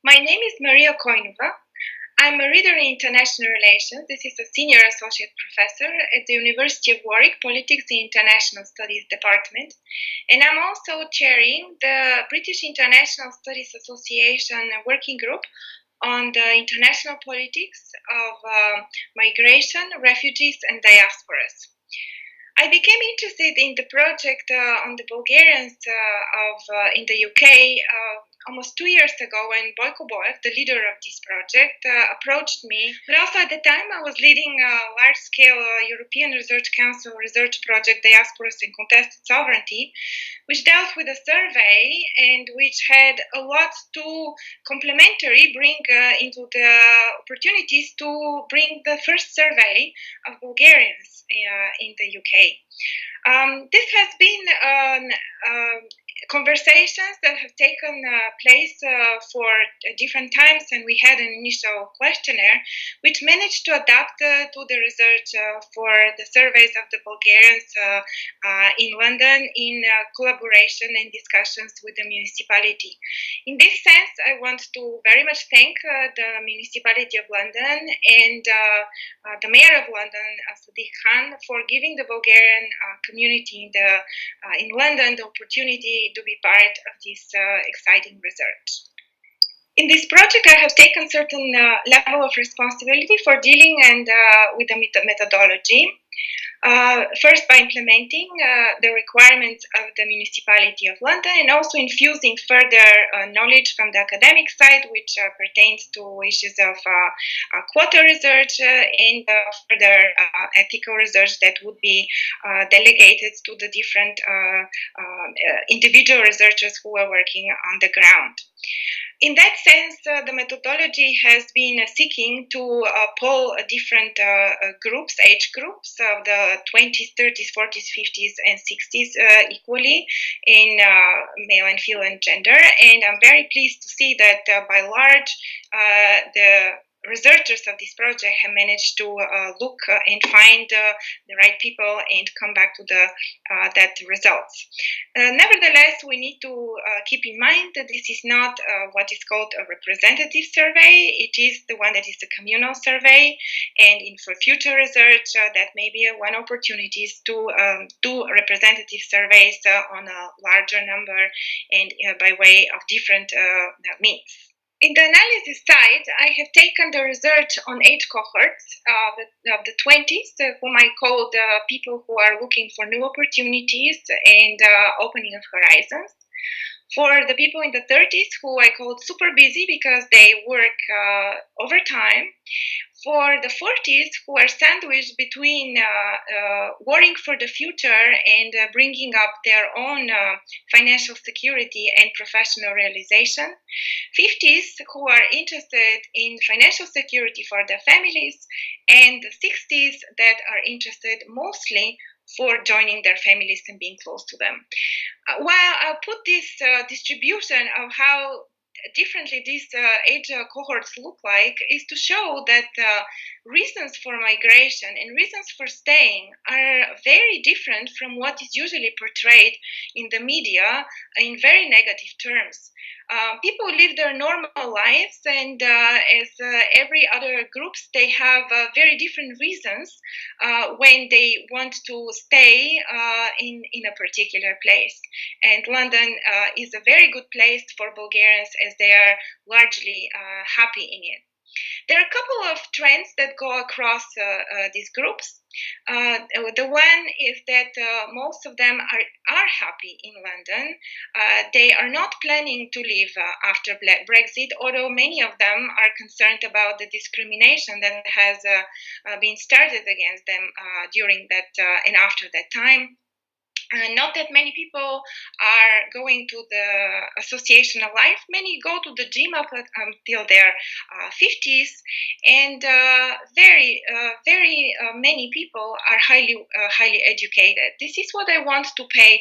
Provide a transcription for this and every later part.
My name is Maria Koinova. I'm a reader in international relations. This is a senior associate professor at the University of Warwick Politics and International Studies Department. And I'm also chairing the British International Studies Association working group on the international politics of migration, refugees, and diasporas. I became interested in the project on the Bulgarians in the UK almost 2 years ago when Boyko Boev, the leader of this project, approached me. But also at the time, I was leading a large-scale European Research Council research project, Diasporas and Contested Sovereignty, which dealt with a survey and which had a lot to complementary bring into the opportunities to bring the first survey of Bulgarians in the UK. This has been conversations that have taken place for different times, and we had an initial questionnaire which managed to adapt to the research for the surveys of the Bulgarians in London in collaboration and discussions with the municipality. In this sense, I want to very much thank the municipality of London and the mayor of London, Sadiq Khan, for giving the Bulgarian community in London the opportunity to be part of this exciting research. In this project, I have taken certain level of responsibility for dealing with the methodology. First, by implementing the requirements of the municipality of London and also infusing further knowledge from the academic side, which pertains to issues of quota research and further ethical research that would be delegated to the different individual researchers who are working on the ground. In that sense, the methodology has been seeking to poll different groups, age groups of the 20s, 30s, 40s, 50s, and 60s equally in male and female and gender. And I'm very pleased to see that by large, the researchers of this project have managed to look and find the right people and come back to that results. Nevertheless, we need to keep in mind that this is not what is called a representative survey. It is the one that is a communal survey, and for future research, that may be one opportunities to do representative surveys on a larger number and by way of different means. In the analysis side, I have taken the research on age cohorts of the 20s, whom I call the people who are looking for new opportunities and opening of horizons. For the people in the 30s, who I called super busy because they work overtime. For the 40s, who are sandwiched between worrying for the future and bringing up their own financial security and professional realization. 50s, who are interested in financial security for their families. And the 60s, that are interested mostly for joining their families and being close to them. While I'll put this distribution of how differently these age cohorts look like is to show that reasons for migration and reasons for staying are very different from what is usually portrayed in the media in very negative terms. People live their normal lives, and as every other groups, they have very different reasons when they want to stay in a particular place. And London is a very good place for Bulgarians as they are largely happy in it. There are a couple of trends that go across these groups. The one is that most of them are happy in London. They are not planning to leave after Brexit, although many of them are concerned about the discrimination that has been started against them during that and after that time. Not that many people are going to the association of life. Many go to the gym up until their 50s, and very many people are highly educated. This is what I want to pay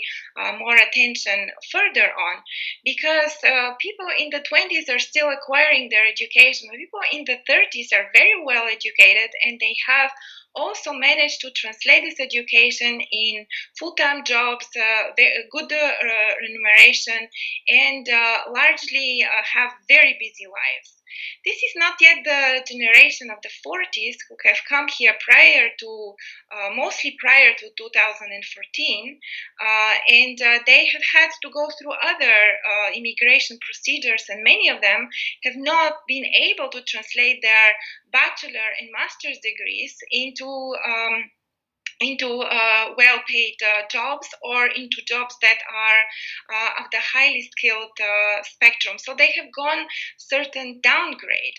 more attention further on, because people in the 20s are still acquiring their education. People in the 30s are very well educated, and they have also manage to translate this education in full-time jobs, good remuneration, and largely have very busy lives. This is not yet the generation of the 40s who have come here mostly prior to 2014, and they have had to go through other immigration procedures, and many of them have not been able to translate their bachelor and master's degrees into well-paid jobs or into jobs that are of the highly skilled spectrum. So they have gone certain downgrade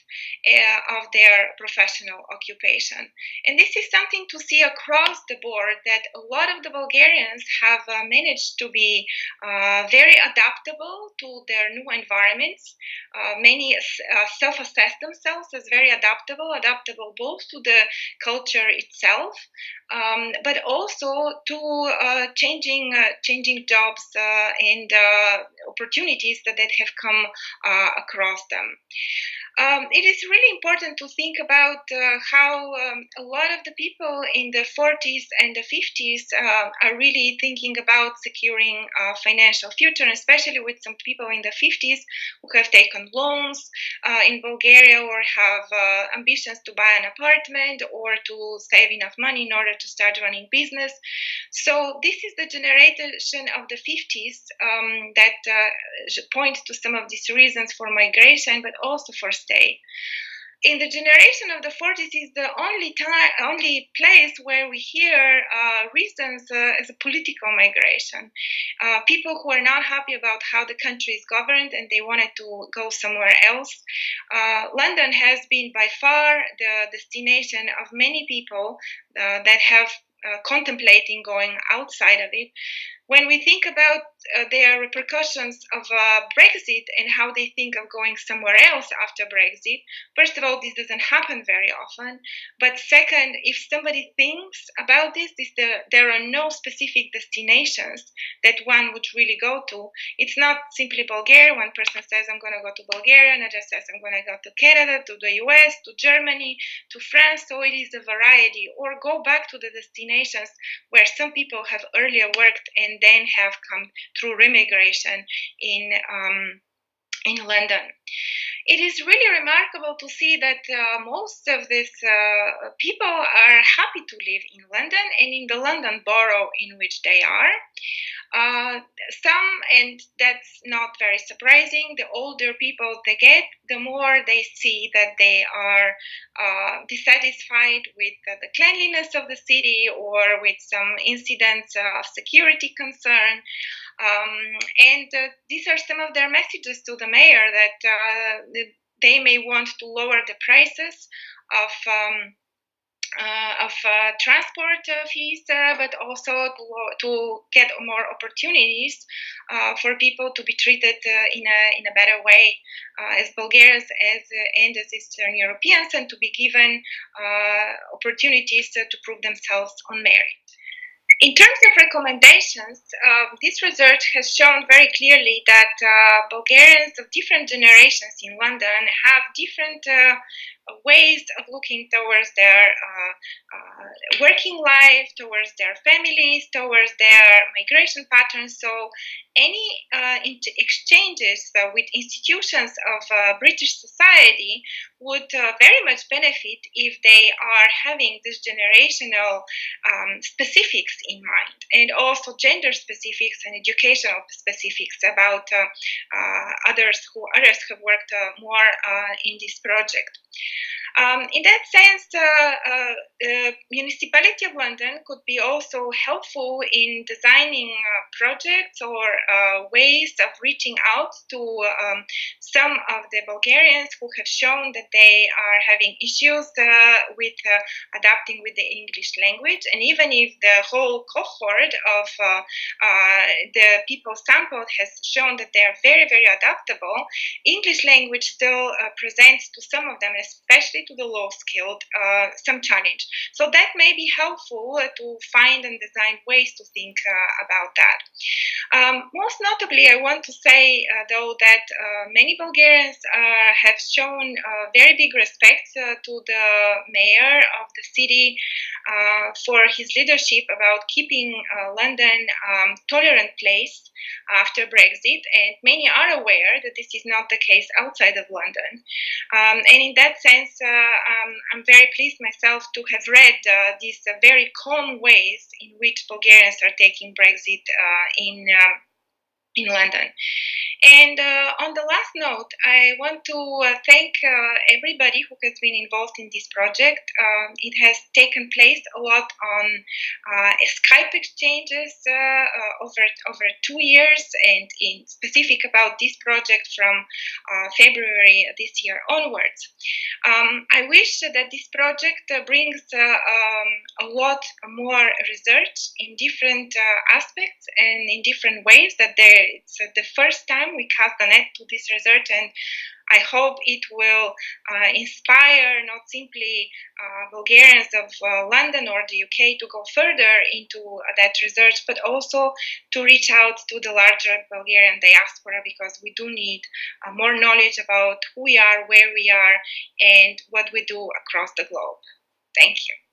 of their professional occupation. And this is something to see across the board, that a lot of the Bulgarians have managed to be very adaptable to their new environments. Many self-assess themselves as very adaptable both to the culture itself, but also to changing jobs and opportunities that have come across them. It is really important to think about how a lot of the people in the 40s and the 50s are really thinking about securing a financial future, especially with some people in the 50s who have taken loans in Bulgaria or have ambitions to buy an apartment or to save enough money in order to start running business. So this is the generation of the 50s that point to some of these reasons for migration, but also for stay. In the generation of the 40s is the only place where we hear reasons as a political migration. People who are not happy about how the country is governed and they wanted to go somewhere else. London has been by far the destination of many people that have contemplating going outside of it. When we think about their repercussions of Brexit and how they think of going somewhere else after Brexit, first of all, this doesn't happen very often. But second, if somebody thinks about this, there are no specific destinations that one would really go to. It's not simply Bulgaria. One person says, I'm going to go to Bulgaria, another says, I'm going to go to Canada, to the US, to Germany, to France. So it is a variety. Or go back to the destinations where some people have earlier worked and then have come through remigration in London. It is really remarkable to see that most of these people are happy to live in London and in the London borough in which they are. Some, and that's not very surprising, the older people they get, the more they see that they are dissatisfied with the cleanliness of the city or with some incidents of security concern. And these are some of their messages to the mayor, that they may want to lower the prices of transport fees, but also to get more opportunities for people to be treated in a better way as Bulgarians and as Eastern Europeans, and to be given opportunities to prove themselves on merit. In terms of recommendations, this research has shown very clearly that Bulgarians of different generations in London have different ways of looking towards their working life, towards their families, towards their migration patterns. So any exchanges with institutions of British society would very much benefit if they are having this generational specifics in mind, and also gender specifics and educational specifics about others who have worked more in this project. In that sense, the municipality of London could be also helpful in designing projects or ways of reaching out to some of the Bulgarians who have shown that they are having issues with adapting with the English language. And even if the whole cohort of the people sampled has shown that they are very, very adaptable, English language still presents to some of them, especially to the low-skilled, some challenge. So that may be helpful to find and design ways to think about that. Most notably, I want to say, though, that many Bulgarians have shown very big respect to the mayor of the city for his leadership about keeping London tolerant place after Brexit, and many are aware that this is not the case outside of London. And in that sense, I'm very pleased myself to have read these very calm ways in which Bulgarians are taking Brexit in London. And on the last note, I want to thank everybody who has been involved in this project. It has taken place a lot on Skype exchanges over 2 years, and in specific about this project from February this year onwards. I wish that this project brings a lot more research in different aspects and in different ways. That it's the first time we cast the net to this research, and I hope it will inspire not simply Bulgarians of London or the UK to go further into that research, but also to reach out to the larger Bulgarian diaspora, because we do need more knowledge about who we are, where we are, and what we do across the globe. Thank you.